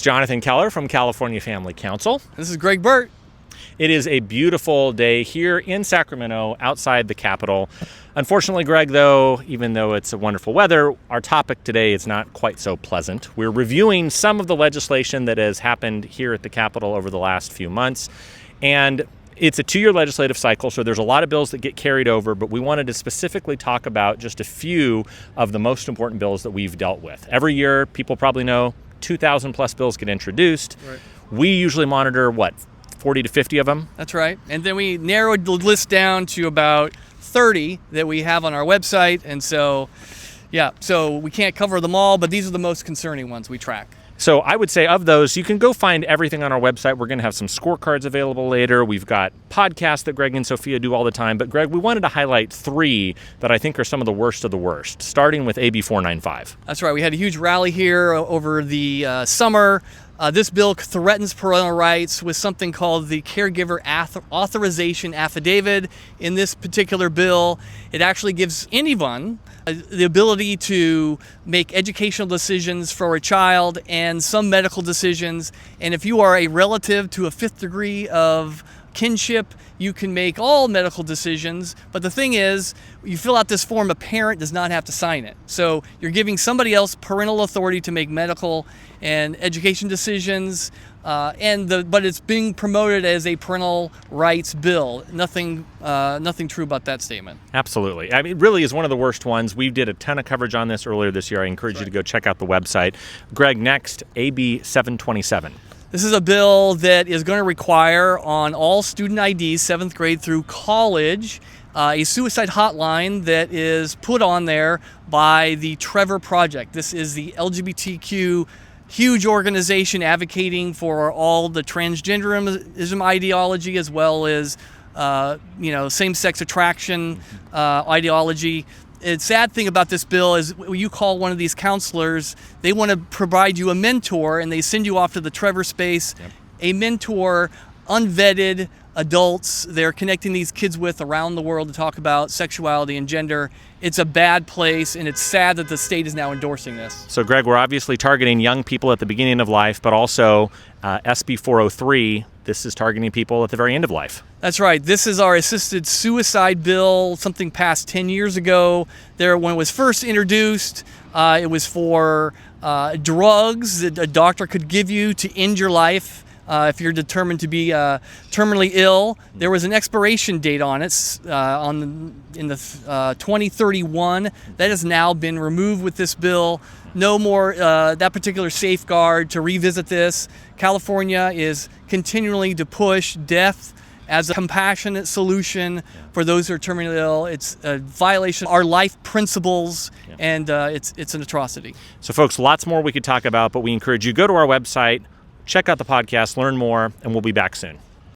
Jonathan Keller from California Family Council. This is Greg Burt. It is a beautiful day here in Sacramento outside the Capitol. Unfortunately, Greg, though, even though it's a wonderful weather, our topic today is not quite so pleasant. We're reviewing some of the legislation that has happened here at the Capitol over the last few months. And it's a 2-year legislative cycle, so there's a lot of bills that get carried over, but we wanted to specifically talk about just a few of the most important bills that we've dealt with. Every year, people probably know, 2,000 plus bills get introduced. Right. We usually monitor, 40 to 50 of them? That's right. And then we narrowed the list down to about 30 that we have on our website. And so we can't cover them all, but these are the most concerning ones we track. So I would say of those, you can go find everything on our website. We're going to have some scorecards available later. We've got podcasts that Greg and Sophia do all the time. But Greg, we wanted to highlight 3 that I think are some of the worst, starting with AB 495. That's right. We had a huge rally here over the summer. This bill threatens parental rights with something called the Caregiver Authorization Affidavit. In this particular bill, it actually gives anyone the ability to make educational decisions for a child and some medical decisions. And if you are a relative to a 5th degree of kinship, you can make all medical decisions. But the thing is, you fill out this form, a parent does not have to sign it. So you're giving somebody else parental authority to make medical and education decisions, but it's being promoted as a parental rights bill. Nothing true about that statement. Absolutely. I mean, it really is one of the worst ones. We did a ton of coverage on this earlier this year. I encourage you to go check out the website. Greg, next, AB 727. This is a bill that is going to require on all student IDs, 7th grade through college, a suicide hotline that is put on there by the Trevor Project. This is the LGBTQ huge organization advocating for all the transgenderism ideology as well as same-sex attraction ideology. The sad thing about this bill is when you call one of these counselors, they want to provide you a mentor and they send you off to the Trevor space. Yep. A mentor, unvetted adults they're connecting these kids with around the world to talk about sexuality and gender. It's a bad place, and it's sad that the state is now endorsing this. So, Greg, we're obviously targeting young people at the beginning of life, but also SB 403, this is targeting people at the very end of life. That's right. This is our assisted suicide bill, something passed 10 years ago. When it was first introduced, it was for drugs that a doctor could give you to end your life. If you're determined to be terminally ill. There was an expiration date on it in the 2031. That has now been removed with this bill. No more that particular safeguard to revisit this. California is continuing to push death as a compassionate solution for those who are terminally ill. It's a violation of our life principles, and it's an atrocity. So, folks, lots more we could talk about, but we encourage you, go to our website, check out the podcast, learn more, and we'll be back soon.